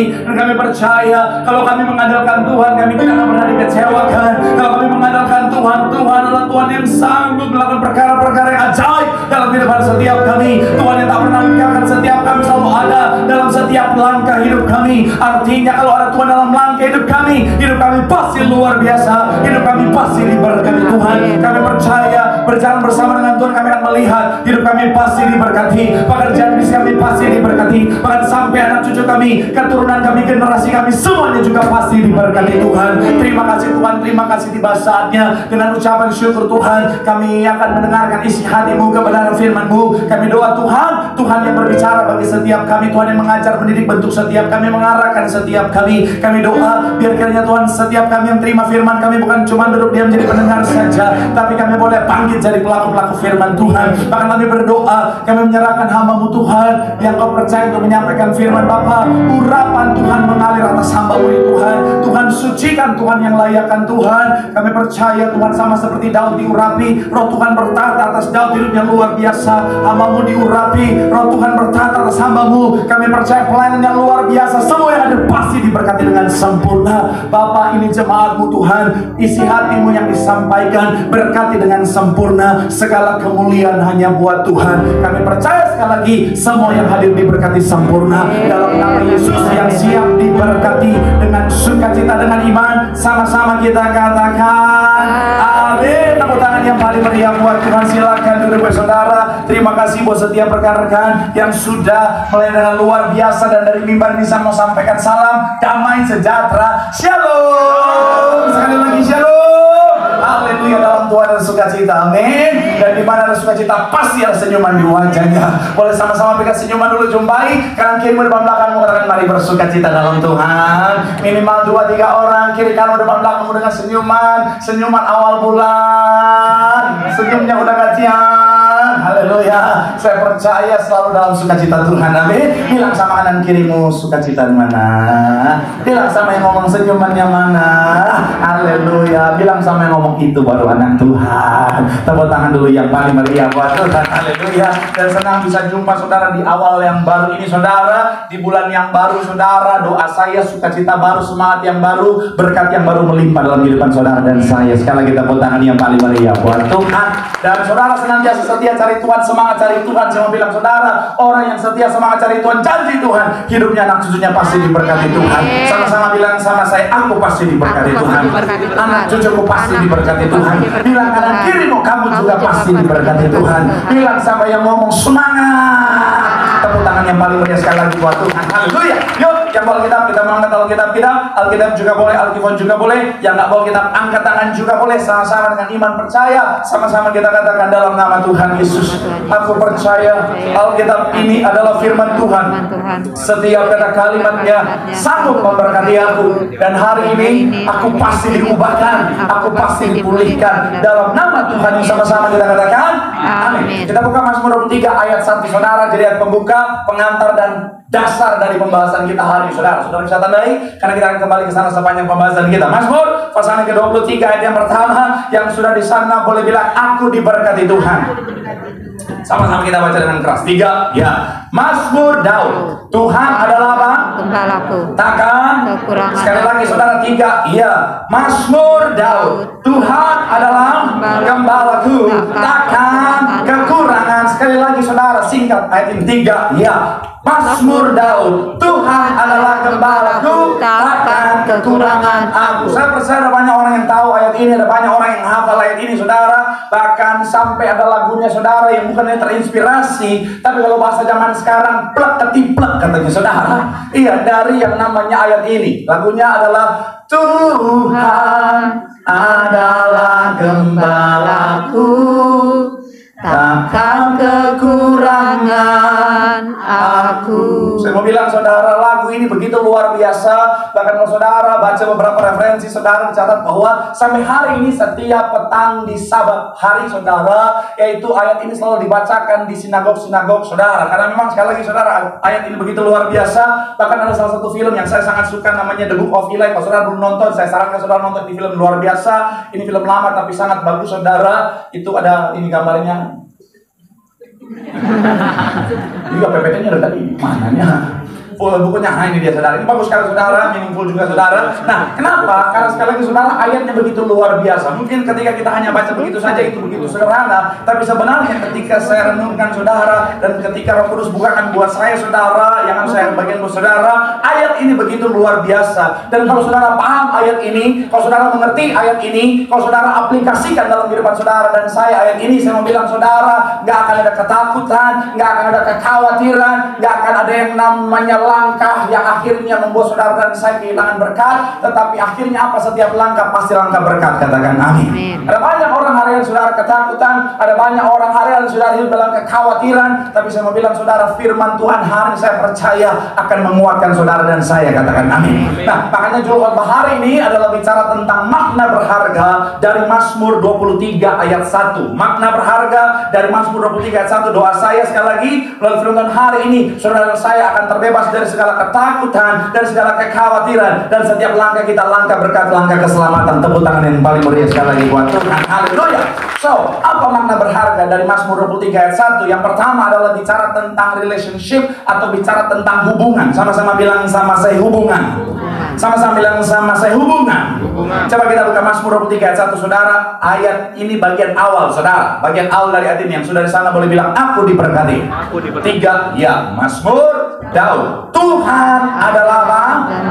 kami. Dan kami percaya kalau kami mengandalkan Tuhan, kami tidak akan pernah dikecewakan. Kalau kami mengandalkan Tuhan, Tuhan adalah Tuhan yang sanggup melakukan perkara-perkara yang ajaib dalam kehidupan setiap kami. Tuhan yang tak pernah meninggalkan setiap kami, selalu ada dalam setiap langkah hidup kami. Artinya kalau ada Tuhan dalam langkah hidup kami pasti luar biasa. Hidup kami pasti diberkati Tuhan. Kami percaya berjalan bersama dengan Tuhan, kami akan melihat hidup kami pasti diberkati. Pekerjaan bisnis kami pasti diberkati. Bahkan sampai anak cucu kami, keturunan kami, generasi kami, semuanya juga pasti diberkati Tuhan. Terima kasih Tuhan, terima kasih. Tiba saatnya dengan ucapan syukur Tuhan, kami akan mendengarkan isi hati-Mu, kebenaran firman-Mu. Kami doa Tuhan, Tuhan yang berbicara bagi setiap kami, Tuhan yang mengajar, mendidik, bentuk setiap kami, mengarahkan setiap kami. Kami doa biar kiranya Tuhan setiap kami yang terima firman kami bukan cuma duduk diam jadi pendengar saja, tapi kami boleh bangkit jadi pelaku-pelaku firman Tuhan. Bahkan kami berdoa, kami menyerahkan hamba-Mu Tuhan yang Kau percaya untuk menyampaikan firman Bapa. Urapan Tuhan mengalir atas hamba-Mu ini Tuhan. Tuhan sucikan, Tuhan yang layakkan Tuhan. Kami percaya Tuhan sama seperti Daud diurapi, Roh Tuhan bertata atas Daud, hidupnya luar biasa. Hamba-Mu diurapi, Roh Tuhan bertata atas hamba-Mu. Kami percaya pelayanan yang luar biasa, semua yang ada pasti diberkati dengan sempurna. Bapa, ini jemaat-Mu Tuhan, isi hati-Mu yang disampaikan, berkati dengan sempurna. Segala kemuliaan hanya buat Tuhan. Kami percaya sekali lagi semua yang hadir diberkati sempurna dalam nama Yesus yang siap diberkati dengan sukacita, dengan iman. Sama-sama kita katakan amin. Tepuk tangan yang paling meriah buat Tuhan. Silakan duduk saudara. Terima kasih buat setiap rekan-rekan yang sudah melayani dengan luar biasa, dan dari mimbar bisa mau sampaikan salam damai sejahtera. Shalom. Sekali lagi shalom. Haleluya. Dalam Tuhan ada sukacita. Amin. Dan di mana ada sukacita pasti ada senyuman di wajahnya. Boleh sama-sama berikan senyuman dulu. Jumpai kanan kirimu, depan belakangmu, katakan mari bersukacita dalam Tuhan. Minimal 2-3 orang kiri kanan depan belakangmu dengan senyuman awal bulan. Senyumnya udah gajian. Haleluya. Saya percaya selalu dalam sukacita Tuhan. Amin. Bilang sama kanan kirimu, sukacita mana? Bilang sama yang ngomong senyumannya mana? Haleluya. Bilang sama yang ngomong itu baru anak Tuhan. Tepuk tangan dulu yang paling meriah buat Tuhan. Haleluya. Dan senang bisa jumpa saudara di awal yang baru ini saudara, di bulan yang baru saudara. Doa saya sukacita baru, semangat yang baru, berkat yang baru melimpah dalam kehidupan saudara dan saya. Sekali lagi tepuk tangan yang paling meriah buat Tuhan. Dan saudara senantiasa setia cari Tuhan, semangat cari Tuhan. Saya mau bilang saudara, orang yang setia semangat cari Tuhan, janji Tuhan, hidupnya anak cucunya pasti diberkati Tuhan. Sama-sama bilang sama saya, aku pasti diberkati Tuhan. Anak cucuku pasti diberkati Tuhan. Bilang kanan kirimu, kamu juga pasti diberkati Tuhan. Bilang sama yang ngomong semangat. Tepuk tangan yang paling meriah sekali lagi buat Tuhan. Haleluya. Yuk, yang bawa Alkitab kita mengangkat Alkitab kita. Alkitab juga boleh, Alkitab juga boleh. Yang nggak bawa Alkitab angkat tangan juga boleh. Sama-sama dengan iman percaya. Sama-sama kita katakan dalam nama Tuhan Yesus. Aku percaya Alkitab ini adalah firman Tuhan. Setiap kata kalimatnya sanggup memberkati aku. Dan hari ini aku pasti diubahkan. Aku pasti dipulihkan. Dalam nama Tuhan yang sama-sama kita katakan amin. Kita buka Mazmur 23 ayat 1 saudara. Jadi ayat pembuka, pengantar, dan dasar dari pembahasan kita hari ini saudara. Saudara bisa tandai karena kita akan kembali ke sana sepanjang pembahasan kita. Mazmur pasal ke-23 ayat yang pertama. Yang sudah di sana boleh bilang aku diberkati Tuhan. Sama-sama kita baca dengan keras. 3, ya. Mazmur Daud. Tuhan adalah apa? Gembalaku. Takkan kekurangan. Sekali lagi saudara, 3, ya. Mazmur Daud. Tuhan adalah gembalaku, takkan kekurangan. Sekali lagi saudara, singkat ayat ini. 3, ya. Mazmur Daud. Tuhan adalah gembalaku, takkan kekurangan aku. Saya percaya ada banyak orang yang tahu ayat ini, ada banyak orang yang hafal ayat ini saudara. Bahkan sampai ada lagunya saudara yang bukannya terinspirasi, tapi kalau bahasa zaman sekarang plek ketiplek katanya saudara. Iya, dari yang namanya ayat ini. Lagunya adalah Tuhan adalah gembalaku, takkan kekurangan aku. Saya mau bilang saudara, lagu ini begitu luar biasa. Bahkan kalau saudara baca beberapa referensi, saudara dicatat bahwa sampai hari ini setiap petang di Sabat hari saudara, yaitu ayat ini selalu dibacakan di sinagog-sinagog saudara. Karena memang sekali lagi saudara, ayat ini begitu luar biasa. Bahkan ada salah satu film yang saya sangat suka, namanya The Book of Eli. Kalau saudara belum nonton, saya sarankan saudara nonton. Di film luar biasa. Ini film lama tapi sangat bagus saudara. Itu ada ini gambarnya. Iya, PPT-nya ada tadi. Mananya? bukunya. Nah, ini dia saudara. Ini bagus sekali saudara, meaningful juga saudara. Nah, kenapa? Karena sekali lagi saudara, ayatnya begitu luar biasa. Mungkin ketika kita hanya baca begitu saja itu begitu sederhana, tapi sebenarnya ketika saya renungkan saudara dan ketika Roh Kudus bukakan buat saya saudara, yang saya bagian buat saudara, ayat ini begitu luar biasa. Dan kalau saudara paham ayat ini, kalau saudara mengerti ayat ini, kalau saudara aplikasikan dalam kehidupan saudara dan saya ayat ini, saya mau bilang saudara, nggak akan ada ketakutan, nggak akan ada kekhawatiran, nggak akan ada yang namanya langkah yang akhirnya membuat saudara dan saya kehilangan berkat. Tetapi akhirnya apa? Setiap langkah pasti langkah berkat. Katakan amin. Ada banyak orang hari yang saudara ketakutan, ada banyak orang hari yang saudara hidup dalam kekhawatiran, tapi saya mau bilang saudara, firman Tuhan hari ini saya percaya akan menguatkan saudara dan saya. Katakan amin. Nah, makanya judul khotbah hari ini adalah bicara tentang makna berharga dari Mazmur 23 ayat 1. Makna berharga dari Mazmur 23 ayat 1. Doa saya sekali lagi melalui firman hari ini, saudara saya akan terbebas dari segala ketakutan, dari segala kekhawatiran, dan setiap langkah kita langkah berkat, langkah keselamatan. Tepuk tangan yang paling meriah sekali lagi buat Tuhan. Haleluya. So, apa makna berharga dari Mazmur 23 ayat 1? Yang pertama adalah bicara tentang relationship atau bicara tentang hubungan. Sama-sama bilang sama saya hubungan. Sama-sama bilang sama saya hubungan. Coba kita buka Mazmur 23 ayat 1 saudara. Ayat ini bagian awal saudara. Bagian awal dari ayat ini yang sudah di sana boleh bilang aku diberkati. Tiga, ya, Mazmur Daud. Tuhan adalah apa?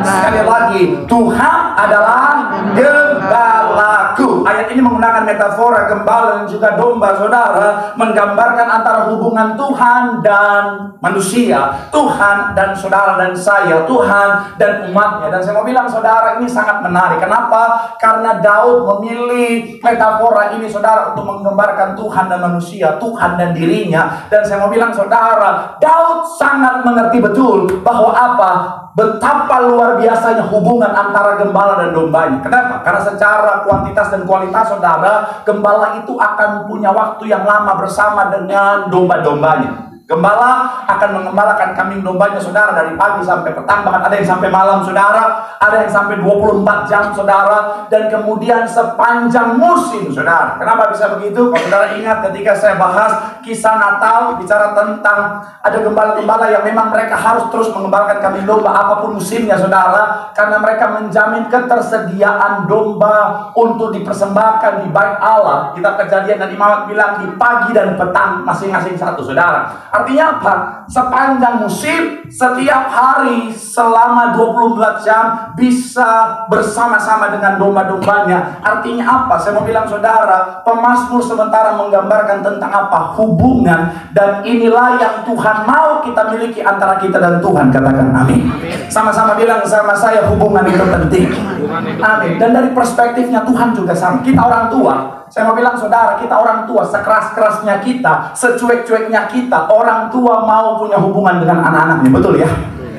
Sekali lagi, Tuhan adalah gembalaku. Ayat ini menggunakan metafora gembala dan juga domba saudara, menggambarkan antara hubungan Tuhan dan manusia, Tuhan dan saudara dan saya, Tuhan dan umatnya. Dan saya mau bilang saudara, ini sangat menarik. Kenapa? Karena Daud memilih metafora ini saudara untuk menggambarkan Tuhan dan manusia, Tuhan dan dirinya. Dan saya mau bilang saudara, Daud sangat mengerti betul bahwa apa? Betapa luar biasanya hubungan antara gembala dan dombanya. Kenapa? Karena secara kuantitas dan kualitas saudara, gembala itu akan punya waktu yang lama bersama dengan domba-dombanya. Gembala akan mengembalakan kambing dombanya saudara dari pagi sampai petang, bahkan ada yang sampai malam saudara, ada yang sampai 24 jam saudara, dan kemudian sepanjang musim saudara. Kenapa bisa begitu? Kalau saudara ingat ketika saya bahas kisah Natal, bicara tentang ada gembala-gembala yang memang mereka harus terus mengembalakan kambing domba apapun musimnya saudara, karena mereka menjamin ketersediaan domba untuk dipersembahkan di bait Allah. Kitab Kejadian dan Imamat bilang di pagi dan petang masing-masing satu saudara. Artinya apa? Sepanjang musim, setiap hari selama 24 jam bisa bersama-sama dengan domba-dombanya. Artinya apa? Saya mau bilang saudara, pemazmur sementara menggambarkan tentang apa? Hubungan. Dan inilah yang Tuhan mau kita miliki antara kita dan Tuhan. Katakan amin. Sama-sama bilang sama saya, hubungan itu penting. Amin. Dan dari perspektifnya Tuhan juga sama. Kita orang tua, saya mau bilang saudara, kita orang tua, sekeras-kerasnya kita, secuek-cueknya kita, orang tua mau punya hubungan dengan anak-anaknya, betul ya?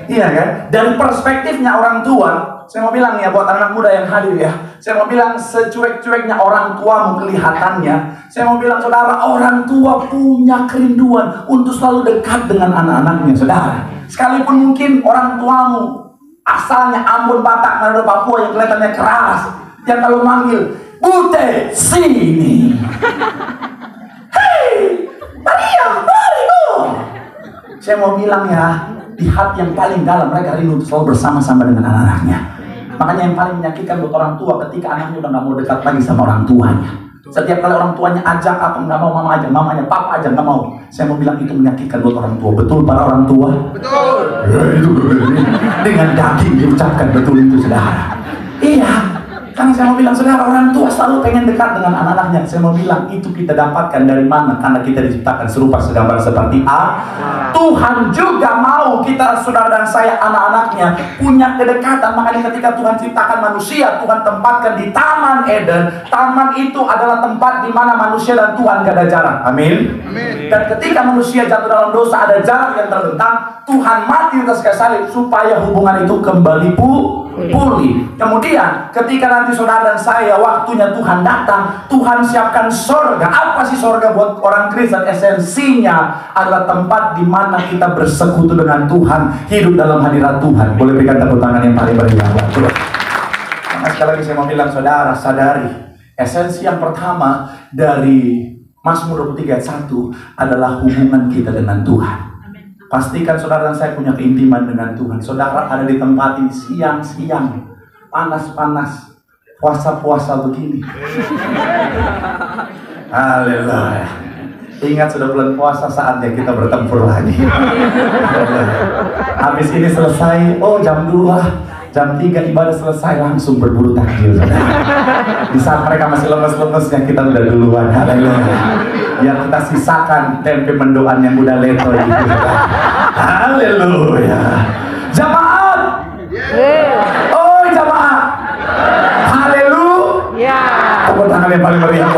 Iya kan? Dari perspektifnya orang tua, saya mau bilang ya buat anak muda yang hadir ya, saya mau bilang secuek-cueknya orang tua kelihatannya, saya mau bilang saudara, orang tua punya kerinduan untuk selalu dekat dengan anak-anaknya saudara. Sekalipun mungkin orang tuamu asalnya Ambon, Batak, Manado, Papua yang kelihatannya keras, yang kalau manggil Bute, sini. Hei, Maria, mari dong. Saya mau bilang ya, di hati yang paling dalam mereka rindu selalu bersama-sama dengan anak-anaknya. Makanya yang paling menyakitkan buat orang tua ketika anaknya udah gak mau dekat lagi sama orang tuanya. Setiap kali orang tuanya ajak apa nggak mau, mama ajak, mamanya papa ajak nggak mau. Saya mau bilang itu menyakitkan buat orang tua. Betul para orang tua? Betul. Dengan daging diucapkan betul itu saudara. Iya. Karena saya mau bilang saudara, orang tua selalu pengen dekat dengan anak-anaknya. Saya mau bilang itu kita dapatkan dari mana? Karena kita diciptakan serupa segambar seperti Allah. Tuhan juga mau kita, saudara dan saya, anak-anaknya punya kedekatan. Makanya ketika Tuhan ciptakan manusia, Tuhan tempatkan di Taman Eden. Taman itu adalah tempat di mana manusia dan Tuhan gak ada jarak. Amin. Dan ketika manusia jatuh dalam dosa, ada jarak yang terbentang. Tuhan mati atas kayu salib supaya hubungan itu kembali pulih. Kemudian ketika nanti saudara dan saya waktunya Tuhan datang, Tuhan siapkan sorga. Apa sih sorga buat orang Kristen? Esensinya adalah tempat di mana kita bersekutu dengan Tuhan, hidup dalam hadirat Tuhan. Boleh berikan tepuk tangan yang paling meriah. Nah, sekali lagi saya mau bilang saudara, sadari esensi yang pertama dari Mazmur 23 ayat 1 adalah hubungan kita dengan Tuhan. Pastikan saudara dan saya punya keintiman dengan Tuhan. Saudara ada di tempat ini siang-siang, panas-panas, puasa-puasa begini. Haleluya. Ingat sudah bulan puasa, saatnya kita bertempur lagi. Habis ini selesai, oh jam 2, jam 3 ibadah selesai, langsung berburu takjil. Di saat mereka masih lemes-lemesnya, kita udah duluan. Haleluya. Yang kita sisakan tempe mendoan yang udah letoy gitu. Haleluya. Jamaat. Oh jamaat. Haleluya. Tepuk tangan yang paling meriah.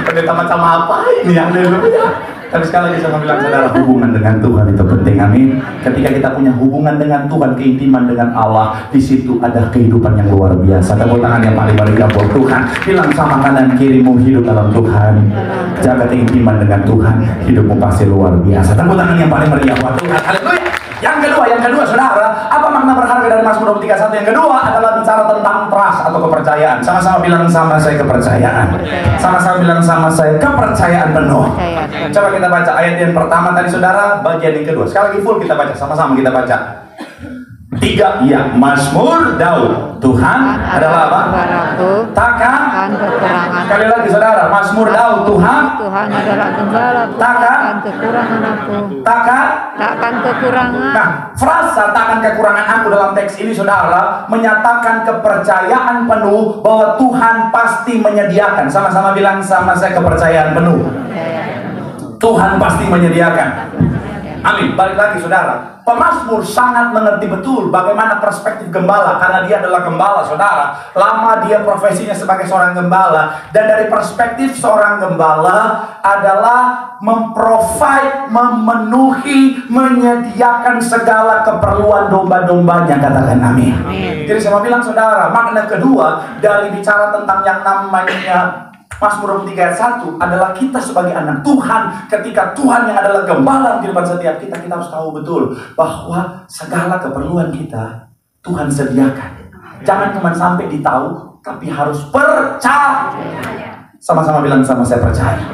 Pendeta macam apa ini? Haleluya. Tapi sekali lagi saya bilang saudara, hubungan dengan Tuhan itu penting, amin. Ketika kita punya hubungan dengan Tuhan, keintiman dengan Allah, di situ ada kehidupan yang luar biasa. Tepuk tangan yang paling meriah buat Tuhan. Bilang sama kanan kirimu, hidup dalam Tuhan. Jaga keintiman dengan Tuhan, hidupmu pasti luar biasa. Tepuk tangan yang paling meriah buat Tuhan. Haleluya. Yang kedua saudara, apa makna berharga dari Mazmur 31? Yang kedua adalah bicara tentang trust atau kepercayaan. Sama-sama bilang sama saya kepercayaan. Sama-sama bilang sama saya kepercayaan penuh. Coba kita baca ayat yang pertama tadi saudara, bagian yang kedua. Sekali lagi full kita baca, sama-sama kita baca. 3, ya, Mazmur Daud. Tuhan adalah apa? Takkan kekurangan. Sekali lagi saudara, Mazmur Daud. Tuhan adalah gembala. Takkan kekurangan aku. Takkan kekurangan. Nah, frasa takkan kekurangan aku dalam teks ini saudara menyatakan kepercayaan penuh bahwa Tuhan pasti menyediakan. Sama-sama bilang sama saya kepercayaan penuh. Tuhan pasti menyediakan. Amin. Balik lagi saudara, pemazmur sangat mengerti betul bagaimana perspektif gembala, karena dia adalah gembala saudara. Lama dia profesinya sebagai seorang gembala, dan dari perspektif seorang gembala adalah memprovide, memenuhi, menyediakan segala keperluan domba-dombanya. Katakan amin. Jadi saya mau bilang saudara, makna kedua dari bicara tentang yang namanya Mazmur 23 ayat 1 adalah kita sebagai anak Tuhan. Ketika Tuhan yang adalah gembala di depan setiap kita, kita harus tahu betul bahwa segala keperluan kita Tuhan sediakan. Jangan cuma sampai ditahu, tapi harus percaya. Sama-sama bilang sama saya percaya.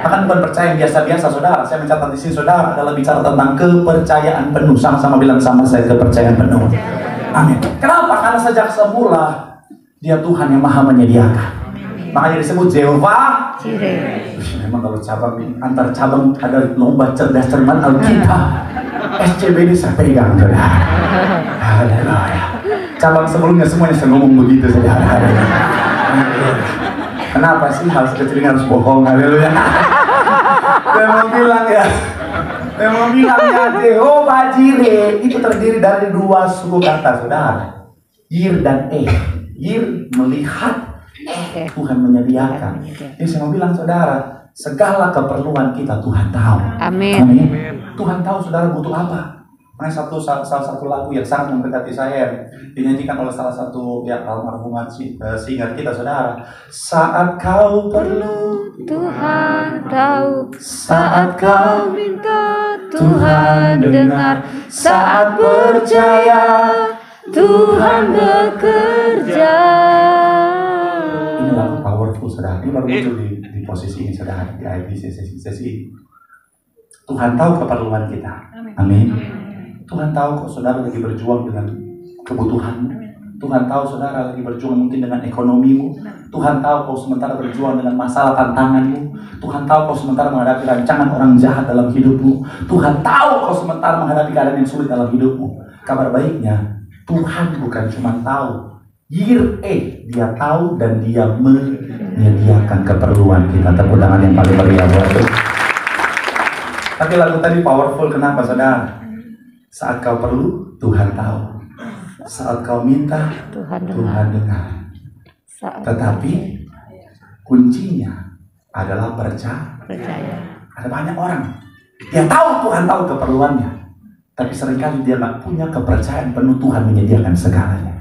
Bahkan bukan percaya yang biasa-biasa saudara. Saya mencatat di sini saudara adalah bicara tentang kepercayaan penuh. Sama-sama bilang sama saya kepercayaan penuh. Amin. Kenapa? Karena sejak semula Dia Tuhan yang maha menyediakan. Makanya disebut Jehovah Jireh. Memang kalau cabang antar cabang ada lomba cerdas cermat Alkitab. SCBD saya pegang saudara. Haleluya. Cabang sebelumnya semuanya saya ngomong begitu saudara. Kenapa sih hal sekecil ini harus bohong? Haleluya. Saya mau bilang ya, Jehovah Jireh itu terdiri dari 2 suku kata saudara. Yir dan Yir melihat, Tuhan menyediakan. Jadi saya mau bilang saudara, segala keperluan kita Tuhan tahu. Amin. Tuhan tahu saudara butuh apa. Makanya salah satu lagu yang sangat memberkati saya dinyanyikan oleh salah satu ya almarhum singer kita saudara. Saat kau perlu Tuhan tahu, saat kau minta Tuhan dengar, saat percaya Tuhan bekerja. Ini lagu powerful saudara. Ini baru muncul di posisi ini saudara, di IPC sesi ini. Tuhan tahu keperluan kita. Amin. Tuhan tahu kok saudara lagi berjuang dengan kebutuhanmu. Tuhan tahu saudara lagi berjuang mungkin dengan ekonomimu. Tuhan tahu kau sementara berjuang dengan masalah tantanganmu. Tuhan tahu kau sementara menghadapi rancangan orang jahat dalam hidupmu. Tuhan tahu kau sementara menghadapi keadaan yang sulit dalam hidupmu. Kabar baiknya, Tuhan bukan cuma tahu, Dia tahu dan Dia menyediakan keperluan kita. Tepuk tangan yang paling meriah buat Tuhan. Tapi lagu tadi powerful, kenapa saudara? Saat kau perlu, Tuhan tahu. Saat kau minta, Tuhan dengar. Tetapi kuncinya adalah percaya. Ada banyak orang, dia tahu Tuhan tahu keperluannya, tapi seringkali dia nggak punya kepercayaan penuh Tuhan menyediakan segalanya.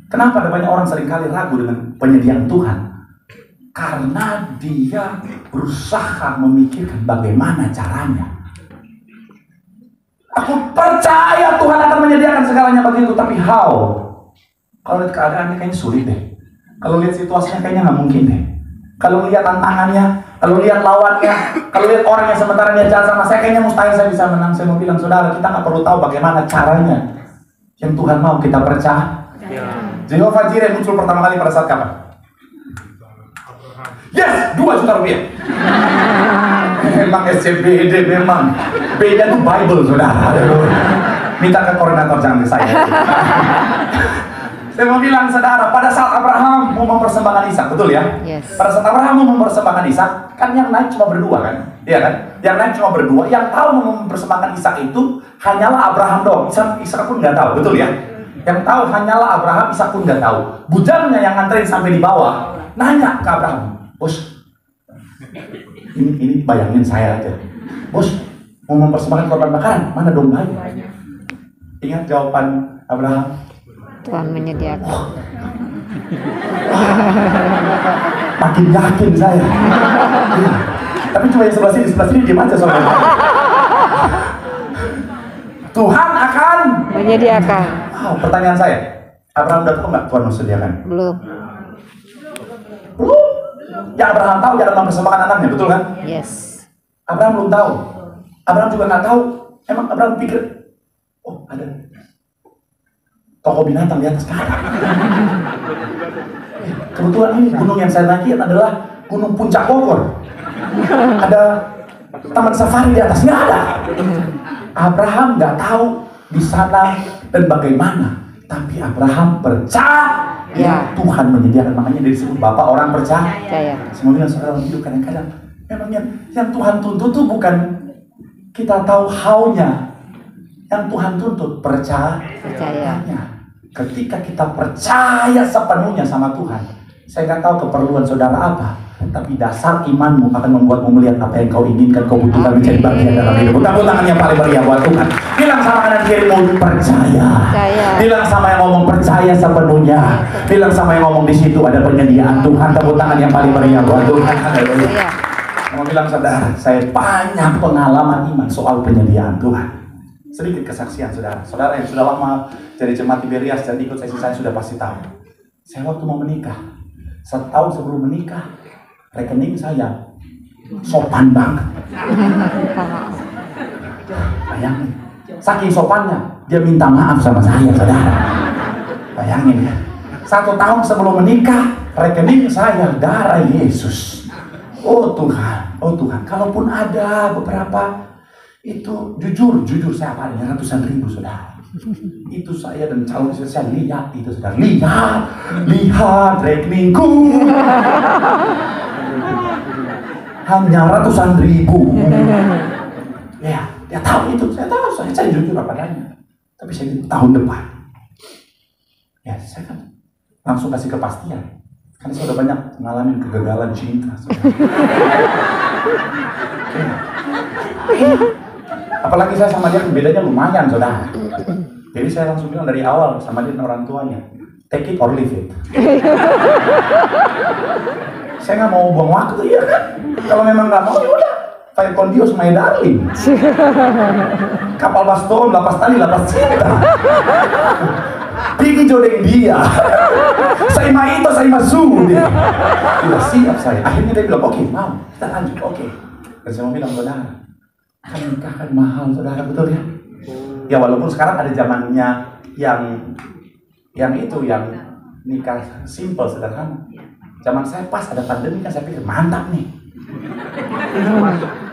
Kenapa ada banyak orang seringkali ragu dengan penyediaan Tuhan? Karena dia berusaha memikirkan bagaimana caranya. Aku percaya Tuhan akan menyediakan segalanya bagiku, tapi how? Kalau lihat keadaannya kayaknya sulit deh. Kalau lihat situasinya kayaknya nggak mungkin deh. Kalau lihat tantangannya, kalau lihat lawannya, kalau lihat orang yang sementara dia jahat sama saya, kayaknya mustahil saya bisa menang. Saya mau bilang, saudara, kita nggak perlu tahu bagaimana caranya. Yang Tuhan mau kita percaya. Jehovah Jireh muncul pertama kali pada saat kapan? Yes, 2 juta rupiah. Memang SCBD, memang beda tuh Bible, saudara. Minta ke koordinator, jangan ke saya. Saya mau bilang, saudara, pada saat Abraham mau mempersembahkan Ishak, betul ya? Yes. Pada saat Abraham mau mempersembahkan Ishak, kan yang naik cuma berdua kan? Iya kan? Yang naik cuma berdua. Yang tahu mau mempersembahkan Ishak itu hanyalah Abraham doang. Ishak pun nggak tahu, betul ya? Yang tahu hanyalah Abraham, Ishak pun nggak tahu. Bujangnya yang nganterin sampai di bawah, nanya ke Abraham, bos, ini bayangin saya aja, bos, mau mempersembahkan korban bakaran, mana dombanya? Ingat jawaban Abraham? Tuhan menyediakan. Makin yakin saya. Tapi cuma yang sebelah sini diam aja soalnya. Tuhan akan Menyediakan. Pertanyaan saya, Abraham udah tahu nggak Tuhan mau sediakan? Belum. Belum. Ya Abraham tahu dia akan mempersembahkan anaknya, betul kan? Yes. Abraham belum tahu. Abraham juga nggak tahu. Emang Abraham pikir, oh ada toko binatang di atas kan? Kebetulan ini gunung yang saya naiki adalah Gunung Puncak Bogor. Ada taman safari di atas, nggak ada. Abraham nggak tahu di sana dan bagaimana, tapi Abraham percaya Tuhan menyediakan. Makanya disebut Bapak orang percaya. Semuanya saudara hidup kadang-kadang memangnya yang Tuhan tuntut tuh bukan kita tahu how-nya, yang Tuhan tuntut percayanya. Ketika kita percaya sepenuhnya sama Tuhan, saya nggak tahu keperluan saudara apa, tapi dasar imanmu akan membuatmu melihat apa yang kau inginkan, kau butuhkan menjadi bagian dalam hidup. Tepuk tangan yang paling meriah buat Tuhan. Bilang sama kanan kirimu, percaya. Bilang sama yang ngomong percaya sepenuhnya. Bilang sama yang ngomong di situ ada penyediaan Tuhan. Tepuk tangan yang paling meriah buat Tuhan. Haleluya. Mau bilang saudara, saya banyak pengalaman iman soal penyediaan Tuhan. Sedikit kesaksian saudara. Saudara yang sudah lama jadi jemaat Tiberias dan ikut sesi saya sudah pasti tahu. Saya waktu mau menikah, setahun sebelum menikah, rekening saya sopan banget. Bayangin, saking sopannya dia minta maaf sama saya, saudara. Bayangin ya, 1 tahun sebelum menikah, rekening saya darah Yesus. Oh Tuhan, kalaupun ada beberapa itu jujur saya paling ratusan ribu, saudara. Itu saya dan calon istri saya lihat itu, saudara. Lihat rekeningku. Hanya ratusan ribu. Ya, dia tahu itu. Saya tahu, saya jujur apa adanya. Tapi saya tahun depan, ya saya kan langsung kasih kepastian. Karena saya udah banyak mengalami kegagalan cinta. Apalagi saya sama dia bedanya lumayan, saudara. Jadi saya langsung bilang dari awal sama dia orang tuanya, take it or leave it. Saya nggak mau buang waktu, ya kan? Kalau memang nggak mau, ya udah. Fire con Dios, my darling. Kapal baston, lapas tali, lapas cinta. Pigi jodeng dia. Saya maito, saya masuk. Udah siap saya. Akhirnya dia bilang, oke, mau. Kita lanjut, oke. Dan saya mau bilang, saudara, kan nikah kan mahal, saudara, betul ya? Ya walaupun sekarang ada zamannya yang nikah simple, sederhana. Zaman saya pas ada pandemi kan saya pikir mantap nih.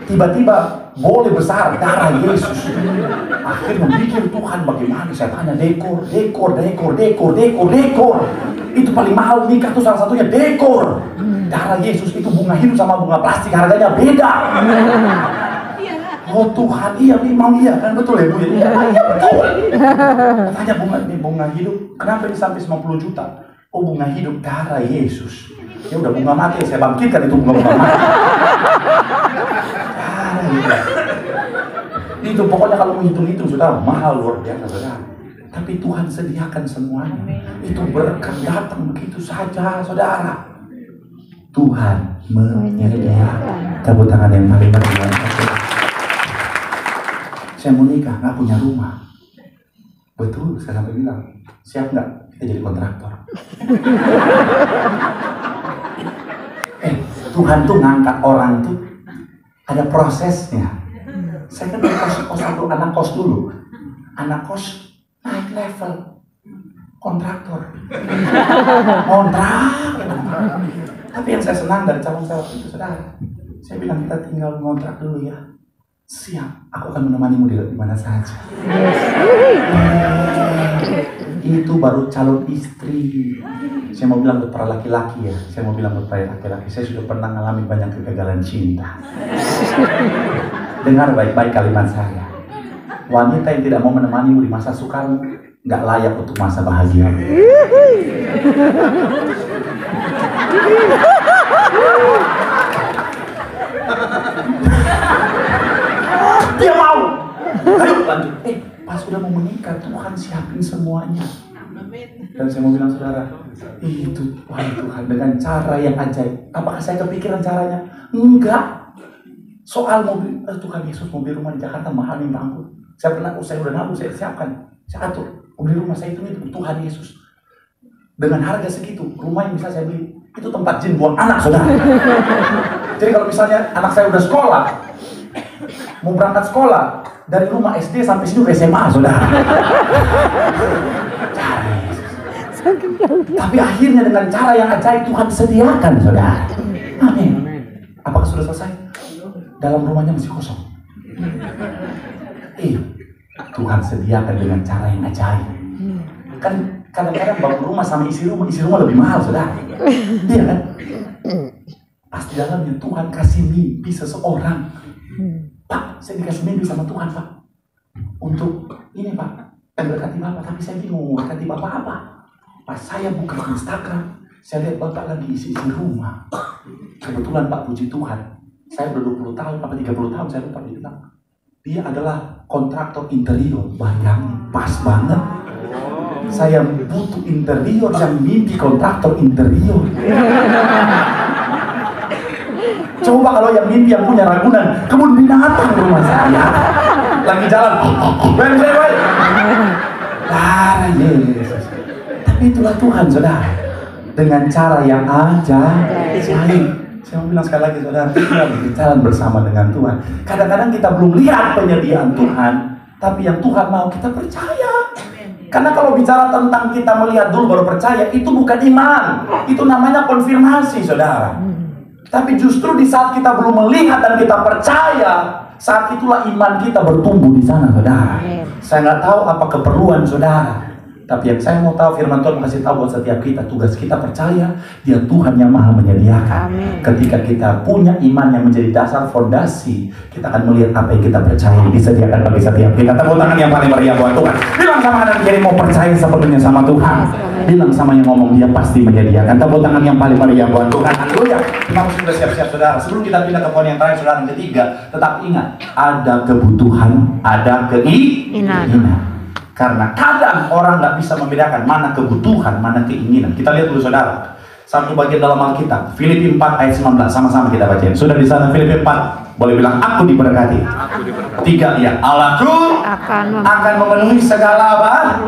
Tiba-tiba boleh besar darah Yesus. Akhirnya mikir Tuhan bagaimana? Saya tanya dekor. Itu paling mahal nikah tuh salah satunya dekor. Darah Yesus itu bunga hidup sama bunga plastik harganya beda. Oh Tuhan, iya memang iya kan, betul ya Bu? Iya betul. Tanya bunga hidup, kenapa ini sampai 50 juta? Oh bunga hidup darah Yesus. Ya udah bunga mati, saya bangkitkan itu bunga mati. Itu pokoknya kalau menghitung-hitung sudah mahal luar biasa, saudara. Tapi Tuhan sediakan semuanya. Itu berkat datang begitu saja, saudara. Tuhan menyediakan. Tepuk tangan yang paling meriah. Saya mau nikah, nggak punya rumah. Betul, saya sampai bilang, siap nggak? Kita jadi kontraktor. Tuhan tuh ngangkat orang tuh ada prosesnya. Saya kan dari kos-kosan dulu, anak kos dulu. Anak kos naik level kontraktor. Tapi yang saya senang dari calon saya waktu itu, saudara, saya bilang kita tinggal ngontrak dulu ya. Siap, aku akan menemanimu di mana saja. Itu baru calon istri. Saya mau bilang buat para laki-laki ya. Saya mau bilang buat para laki-laki. Saya sudah pernah mengalami banyak kegagalan cinta. Dengar baik-baik kalimat saya. Wanita yang tidak mau menemanimu di masa sukarmu nggak layak untuk masa bahagia. Dia mau. Ayo lanjut. Pas udah mau menikah, Tuhan siapin semuanya. Dan saya mau bilang saudara, itu wahai Tuhan dengan cara yang ajaib. Apakah saya kepikiran caranya? Enggak. Soal mobil, Tuhan Yesus mobil rumah di Jakarta mahal nih bangku. Saya udah nabung, saya siapkan, saya atur. Mobil rumah saya itu nih Tuhan Yesus. Dengan harga segitu, rumah yang bisa saya beli itu tempat jin buang anak saudara. Jadi kalau misalnya anak saya udah sekolah, mau berangkat sekolah dari rumah SD sampai sini ke SMA saudara. Tapi akhirnya dengan cara yang ajaib Tuhan sediakan saudara. Amin. Apakah sudah selesai? Dalam rumahnya masih kosong. Tuhan sediakan dengan cara yang ajaib. Kan kadang-kadang bangun rumah sama isi rumah lebih mahal saudara. Iya kan? Pasti dalamnya Tuhan kasih mimpi seseorang. Pak, saya dikasih mimpi sama Tuhan Pak. Untuk ini Pak, memberkati Bapak. Tapi saya bingung memberkati Bapak apa. Pas saya buka Instagram, saya lihat Bapak lagi isi rumah. Kebetulan Pak, puji Tuhan, saya udah 20 tahun, apa 30 tahun, saya lupa bilang. Dia adalah kontraktor interior. Bayangin, pas banget. Saya butuh interior yang mimpi kontraktor interior. Coba kalau yang mimpi yang punya Ragunan, kebun binatang rumah saya. Lagi jalan. Yesus. Tapi itulah Tuhan, saudara. Dengan cara yang ajaib. Saya mau bilang sekali lagi, saudara, kita berjalan bersama dengan Tuhan. Kadang-kadang kita belum lihat penyediaan Tuhan, tapi yang Tuhan mau kita percaya. Karena kalau bicara tentang kita melihat dulu baru percaya, itu bukan iman. Itu namanya konfirmasi, saudara. Tapi justru di saat kita belum melihat dan kita percaya, saat itulah iman kita bertumbuh di sana, saudara. Saya nggak tahu apa keperluan saudara. Tapi yang saya mau tahu, firman Tuhan kasih tahu buat setiap kita, tugas kita percaya dia Tuhan yang maha menyediakan. Amin. Ketika kita punya iman yang menjadi dasar fondasi, kita akan melihat apa yang kita percaya disediakan bagi setiap kita. Tepuk tangan yang paling meriah buat Tuhan. Bilang sama kanan kiri, mau percaya sepenuhnya sama Tuhan. Bilang sama yang ngomong, dia pasti menyediakan. Tepuk tangan yang paling meriah buat Tuhan. Haleluya. Kita sudah siap-siap saudara. Sebelum kita pindah ke poin yang terakhir, saudara, yang ketiga, tetap ingat, ada kebutuhan, ada keinginan. Karena kadang orang nggak bisa membedakan mana kebutuhan, mana keinginan. Kita lihat dulu saudara, satu bagian dalam Alkitab, Filipi 4 ayat 19, sama-sama kita baca. Sudah di sana Filipi 4, boleh bilang aku diberkati. 3 ya, Allahku akan memenuhi segala apa?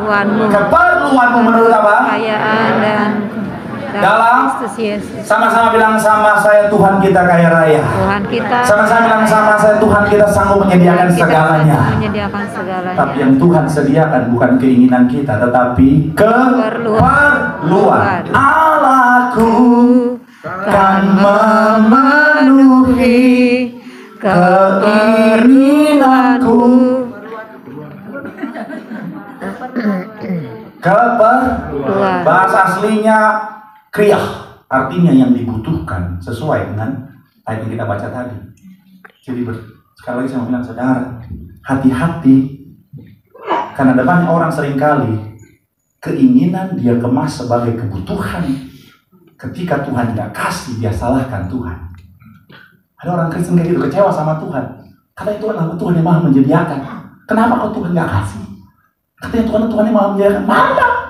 Keperluanmu menurut apa? Kekayaan dan dalam Kristus Yesus. Sama-sama bilang sama saya, Tuhan kita kaya raya. Tuhan kita. Sama-sama bilang sama saya, Tuhan kita sanggup menyediakan segalanya. Menyediakan segalanya. Tapi yang Tuhan sediakan bukan keinginan kita, tetapi keperluan. Allahku kan memenuhi keinginanku. Keperluan. Bahasa aslinya kriyah, artinya yang dibutuhkan sesuai dengan ayat yang kita baca tadi. Jadi sekali lagi saya mau bilang saudara, hati-hati, karena ada banyak orang seringkali keinginan dia kemas sebagai kebutuhan. Ketika Tuhan tidak kasih, dia salahkan Tuhan. Ada orang Kristen kayak gitu, kecewa sama Tuhan. Katanya Tuhan yang maha menyediakan. Kenapa kau Tuhan nggak kasih? Katanya Tuhan yang maha menyediakan. Mana?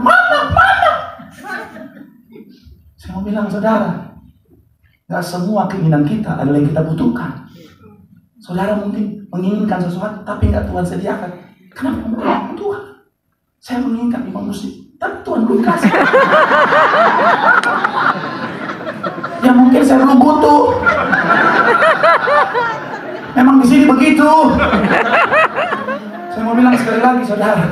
Saya mau bilang saudara, gak semua keinginan kita adalah yang kita butuhkan. Saudara mungkin menginginkan sesuatu, tapi gak Tuhan sediakan. Kenapa kamu Tuhan? Saya menginginkan imam musik, tapi Tuhan belum kasih. Ya mungkin saya belum butuh, Memang di sini begitu. Saya mau bilang sekali lagi, saudara.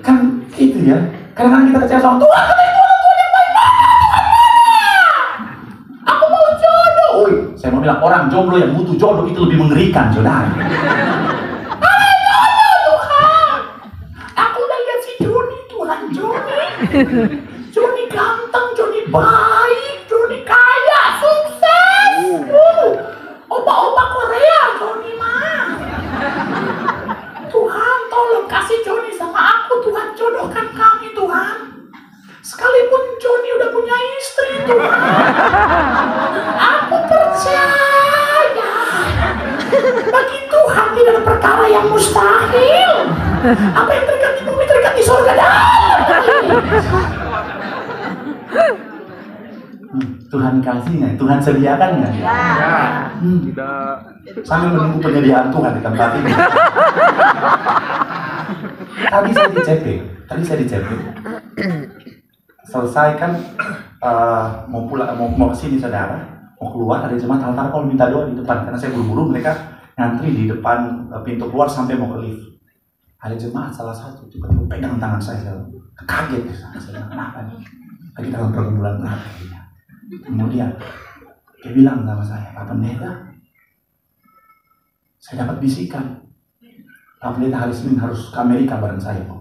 Kan itu ya. Kadang-kadang kita kecewa sama Tuhan, Tuhan yang baik mana? Aku mau jodoh. Oi, saya mau bilang orang jomblo yang butuh jodoh itu lebih mengerikan, saudara. Ada jodoh Tuhan. Aku udah lihat si Joni, Tuhan Joni. Joni ganteng, Joni baik, Joni kaya, sukses. Opa-opa Korea, Joni mah. Tuhan, tolong kasih Joni sama aku, Tuhan, jodohkan kami, Tuhan. Sekalipun Joni udah punya istri, Tuhan. Aku percaya. Bagi Tuhan tidak ada perkara yang mustahil. Apa yang terikat di bumi terikat di surga dalam. Tuhan kasih nggak? Tuhan sediakan nggak? Tidak. Sambil menunggu penyediaan Tuhan di tempat ini. Tadi saya di CP. Selesai kan mau pulang, mau kesini saudara, mau keluar, ada jemaat altar call minta doa di depan karena saya buru-buru, mereka ngantri di depan pintu keluar sampai mau ke lift. Ada jemaat salah satu tiba-tiba pegang tangan saya kaget, saya bilang kenapa nih? Lagi dalam pergumulan berat. Kemudian dia bilang sama saya, Pak Pendeta, saya dapat bisikan, Pak Pendeta hari Senin harus ke Amerika bareng saya, Pak.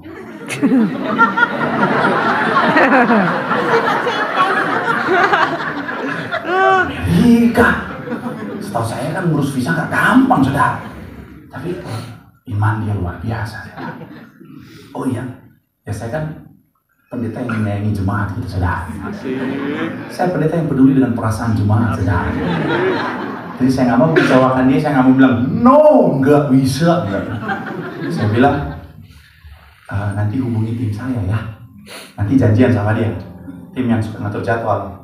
Amerika, setahu saya kan ngurus visa gak gampang, saudara. Tapi iman dia luar biasa. Oh iya, ya saya kan pendeta yang menyayangi jemaat gitu, saudara. Saya pendeta yang peduli dengan perasaan jemaat, saudara. Jadi saya nggak mau mengecewakan dia, saya nggak mau bilang no, nggak bisa. Saya bilang nanti hubungi tim saya ya, nanti janjian sama dia, tim yang suka ngatur jadwal.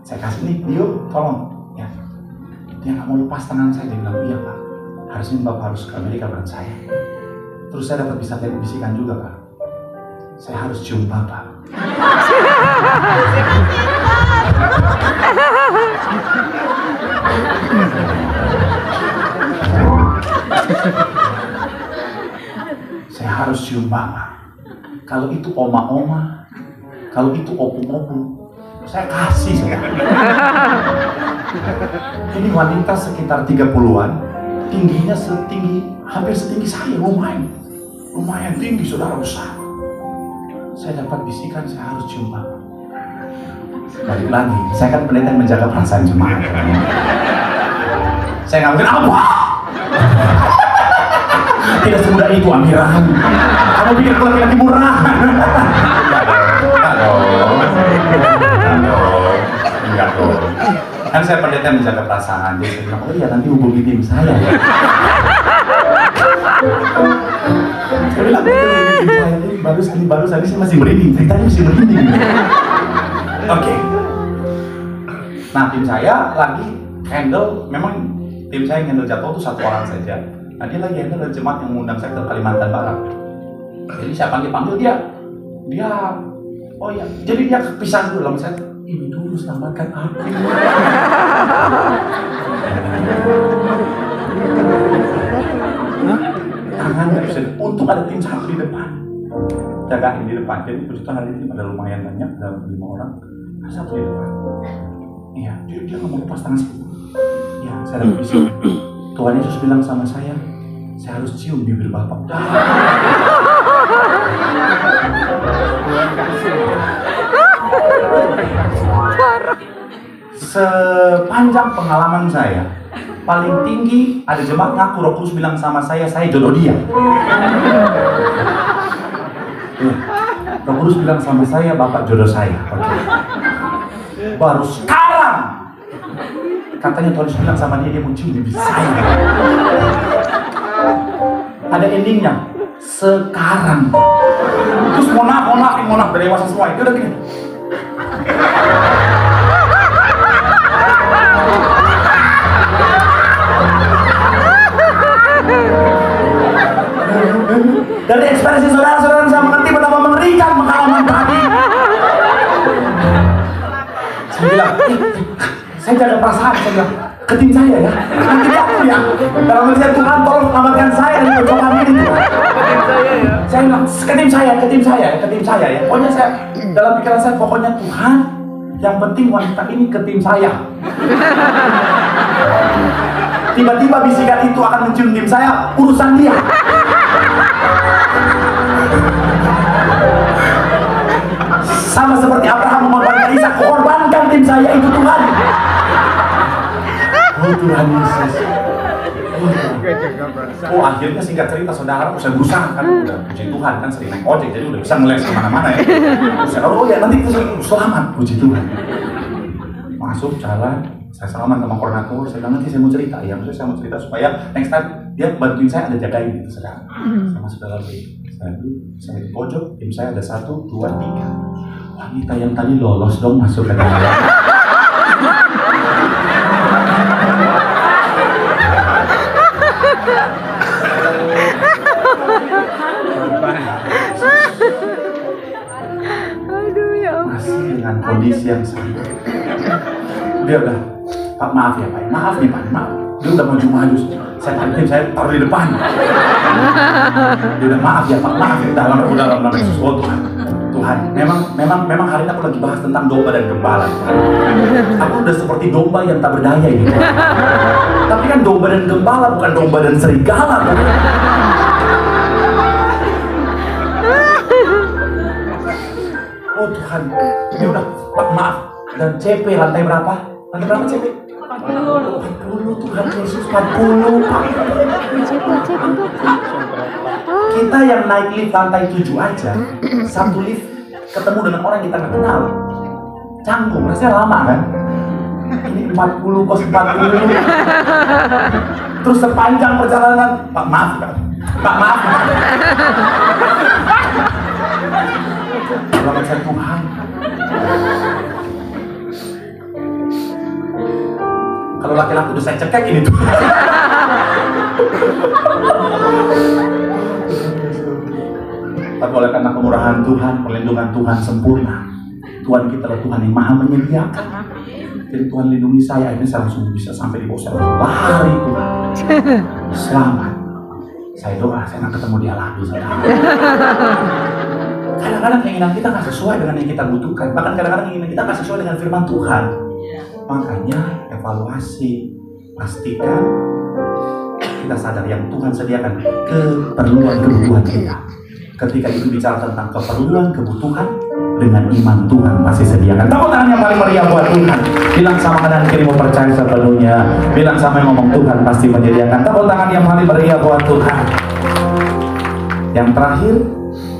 Saya kasih nih, yuk tolong ya. Dia nggak mau lepas tangan saya, dia bilang iya Pak, harusnya Bapak harus ke Amerika bareng saya. Terus saya dapat bisikan juga Pak, saya harus cium Bapak. Saya harus cium Bapak. Kalau itu oma-oma, kalau itu opung-opung, saya kasih saya. Ini wanita sekitar 30-an, tingginya hampir setinggi saya, lumayan tinggi, saudara, besar. Saya dapat bisikan, saya harus cium Bapak. Balik lagi, saya kan pendeta yang menjaga perasaan jemaat. Saya nggak mungkin apa. Tidak semudah itu, Amiran. Kamu pikir aku laki-laki murah? Enggak dong. Kan saya pendeta yang menjaga perasaan. Dia bilang, oh iya nanti hubungi tim saya ya. Saya bilang, baru saya masih merinding. Ceritanya masih merinding. Oke. Nah, tim saya lagi handle, memang tim saya yang handle jadwal itu satu orang saja. Nah, dia lagi handle jemaat yang mengundang saya ke Kalimantan Barat. Jadi saya panggil dia, oh ya, jadi dia kepisah dulu sama saya. Ini dulu selamatkan aku. Tangan nggak bisa, untung ada tim satu di depan, jagain di depan. Jadi puji Tuhan hari ini ada lumayan banyak, ada 5 orang, satu di depan. Iya, dia nggak mau lepas tangan saya. Ya, saya dapat bisikan. Tuhan Yesus bilang sama saya harus cium bibir Bapak. Sepanjang pengalaman saya, paling tinggi ada jemaat ngaku Roh Kudus bilang sama saya jodoh dia. Roh Kudus bilang sama saya, Bapak jodoh saya. Baru sekarang katanya Tuhan Yesus bilang sama dia mau cium bibir saya. Ada endingnya sekarang. Terus monaf dari dewasa semua itu udah gini. Dari ekspresi saudara-saudara saya mengerti betapa mengerikan pengalaman tadi. Saya bilang, Saya jaga perasaan, saya bilang, ke tim saya ya. Nanti aku ya. Dalam melihat Tuhan, tolong selamatkan saya dari percobaan ini. Saya bilang, ke tim saya ya. Pokoknya saya, dalam pikiran saya, pokoknya Tuhan, yang penting wanita ini ke tim saya. Tiba-tiba bisikan itu akan mencium tim saya, urusan dia. Sama seperti Abraham mengorbankan Ishak, korbankan tim saya itu Tuhan. Oh Tuhan Yesus. Oh akhirnya singkat cerita saudara, saya berusaha kan, udah puji Tuhan kan sering naik ojek jadi udah bisa ngeliat kemana-mana ya. Oh ya nanti kita selamat, puji Tuhan. Masuk jalan, saya salaman sama koordinator, saya bilang nanti saya mau cerita ya, maksudnya saya mau cerita supaya next time dia bantuin saya ada jagain gitu saudara. Sama saudara lagi. Saya di pojok, tim saya ada 1, 2, 3. Wanita yang tadi lolos dong masuk ke dalam. Aduh ya Allah. Masih dengan kondisi yang sama. Dia udah, Pak maaf ya Pak, maaf nih Pak, maaf. Dia udah maju-maju. Saya taruh di depan. Dia udah maaf ya Pak, maaf ya. Dalam Yesus. Oh Tuhan, memang hari ini aku lagi bahas tentang domba dan gembala. Aku udah seperti domba yang tak berdaya ini. Tapi kan domba dan gembala bukan domba dan serigala. Kan? Oh Tuhan, ini udah Pak maaf. Dan CP lantai berapa? Lantai berapa CP? 40 Tuhan Yesus, 40 Pak. Kita yang naik lift lantai 7 aja, satu lift ketemu dengan orang yang kita nggak kenal, canggung, rasanya lama kan? Ini 40 kos 40. Terus sepanjang perjalanan, Pak maaf Pak, Pak maaf. Selamat saya Tuhan. Kalau laki-laki udah saya cekek ini tuh. Tapi oleh karena kemurahan Tuhan, perlindungan Tuhan sempurna. Tuhan kita adalah Tuhan yang maha menyediakan. Jadi Tuhan lindungi saya, akhirnya saya langsung bisa sampai di bawah saya langsung lari Tuhan. Selamat. Saya doa, saya akan ketemu dia lagi. Kadang-kadang keinginan kita nggak sesuai dengan yang kita butuhkan. Bahkan kadang-kadang keinginan kita nggak sesuai dengan firman Tuhan. Makanya evaluasi, pastikan kita sadar yang Tuhan sediakan keperluan-kebutuhan kita. Ketika itu bicara tentang keperluan-kebutuhan, dengan iman Tuhan pasti sediakan. Tepuk tangan yang paling meriah buat Tuhan. Bilang sama kanan kirimu percaya sepenuhnya. Bilang sama yang ngomong Tuhan pasti menyediakan. Tepuk tangan yang paling meriah buat Tuhan. Yang terakhir,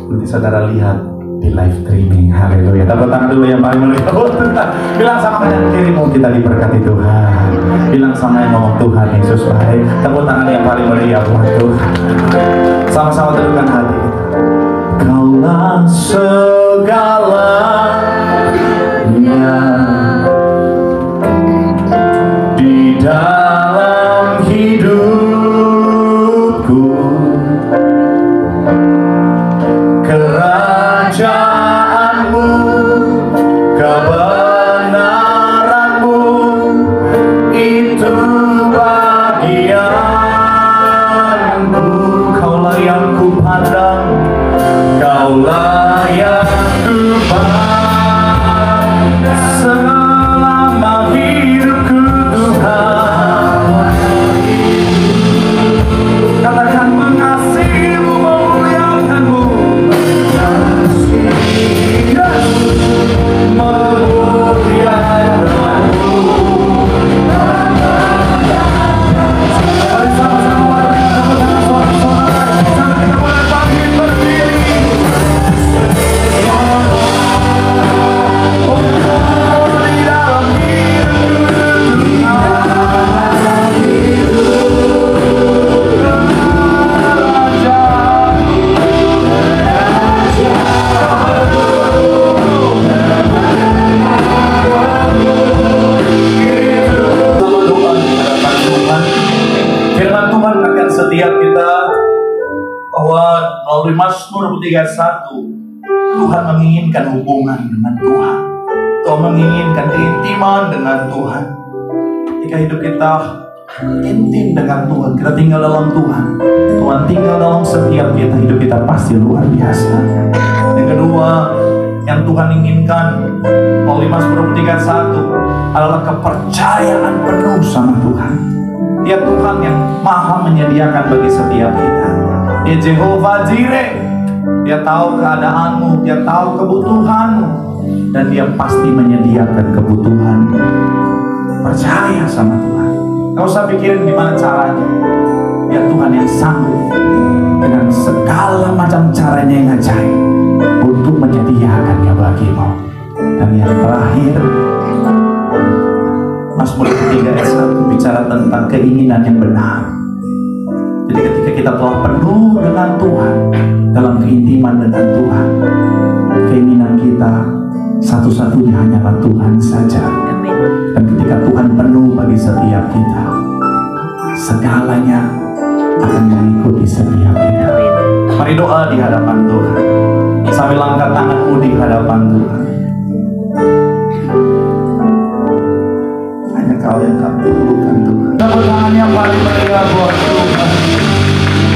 nanti saudara lihat di live streaming. Haleluya. Tepuk tangan dulu yang paling meriah buat Tuhan. Bilang sama kanan kirimu kita diberkati Tuhan. Bilang sama yang ngomong Tuhan Yesus baik. Tepuk tangan yang paling meriah buat Tuhan. Sama-sama teduhkan hati kita. Kaulah segalanya di dalam hidupku, kerajaanmu, kebenaranmu, itu bagianku. Kaulah yang ku pandang, Kaulah yang ku pandang selama hidupku Tuhan. Katakan mengasihimu, memuliakanmu, memuliakanmu. Mari sama-sama sampai kita mulai bangkit berdiri. Firman Tuhan akan setiap kita bahwa melalui Mazmur 31 Tuhan menginginkan hubungan dengan Tuhan. Tuhan menginginkan keintiman dengan Tuhan. ketika hidup kita intim dengan Tuhan, kita tinggal dalam Tuhan, Tuhan tinggal dalam setiap kita, hidup kita pasti luar biasa. Yang kedua, yang Tuhan inginkan melalui Mazmur 31 adalah kepercayaan penuh sama Tuhan. Dia Tuhan yang maha menyediakan bagi setiap kita. Dia Jehovah Jireh. Dia tahu keadaanmu, dia tahu kebutuhanmu, dan dia pasti menyediakan kebutuhanmu. Percaya sama Tuhan. Gak usah pikirin gimana caranya. Dia Tuhan yang sanggup dengan segala macam caranya yang ajaib untuk menyediakannya bagimu. Dan yang terakhir, Mazmur 3 ayat 1 bicara tentang keinginan yang benar. Jadi ketika kita telah penuh dengan Tuhan, dalam keintiman dengan Tuhan, keinginan kita satu-satunya hanyalah Tuhan saja. Dan ketika Tuhan penuh bagi setiap kita, segalanya akan mengikuti setiap kita. Mari doa di hadapan Tuhan, sambil angkat tanganmu di hadapan Tuhan. Hanya Kau yang kami perlukan Tuhan. Tepuk tangan yang paling meriah buat Tuhan.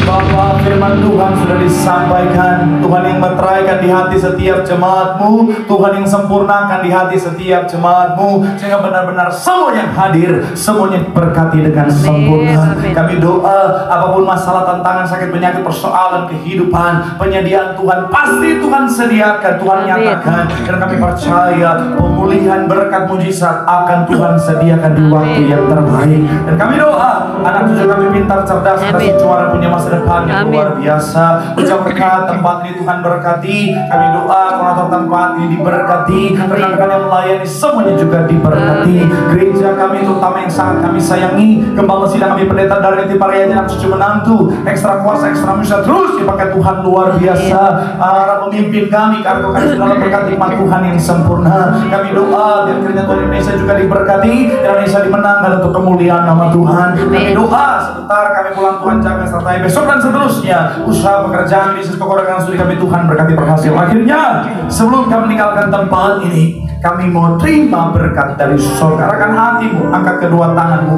Bapa, firman Tuhan sudah disampaikan. Tuhan yang meteraikan di hati setiap jemaat-Mu, Tuhan yang sempurnakan di hati setiap jemaat-Mu, sehingga benar-benar semua yang hadir, semuanya berkati dengan sempurna. Kami doa, apapun masalah, tantangan, sakit, penyakit, persoalan kehidupan, penyediaan Tuhan pasti Tuhan sediakan, Tuhan nyatakan. Dan kami percaya pemulihan, berkat, mujizat akan Tuhan sediakan di waktu yang terbaik. Dan kami doa, anak cucu kami pintar, cerdas, kasih juara, punya masa depan yang luar biasa. Ucap berkat tempat ini Tuhan berkati. Kami doa koordinator tempat ini diberkati, rekan-rekan yang melayani semuanya juga diberkati. Gereja kami terutama yang sangat kami sayangi, gembala sidang kami, pendeta dari Tiparianya, anak cucu menantu, ekstra kuasa, ekstra mujizat terus dipakai Tuhan luar biasa. Para pemimpin kami, karena kami dalam berkat hikmat Tuhan yang sempurna. Kami doa biar kerja Tuhan Indonesia juga diberkati, Indonesia dimenangkan untuk kemuliaan nama Tuhan. Kami doa sebentar kami pulang, Tuhan jaga sertai besok dan seterusnya, usaha, pekerjaan, bisnis, pekerjaan studi kami Tuhan berkati berhasil. Akhirnya sebelum kami meninggalkan tempat ini, kami mau terima berkat dari surga. Arahkan hatimu, angkat kedua tanganmu,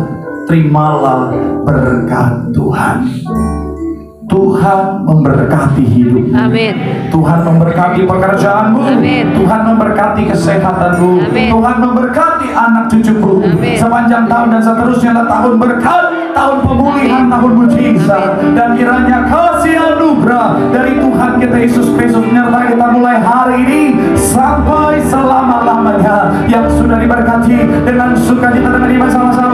terimalah berkat Tuhan. Tuhan memberkati hidupmu. Amin. Tuhan memberkati pekerjaanmu. Amin. Tuhan memberkati kesehatanmu. Amin. Tuhan memberkati anak cucumu. Amin. Sepanjang tahun dan seterusnya adalah tahun berkat, tahun pemulihan, tahun mujizat. Dan kiranya kasih anugerah dari Tuhan kita Yesus Kristus menyertai kita mulai hari ini sampai selama-lamanya, yang sudah diberkati dengan sukacita dengan iman sama-sama.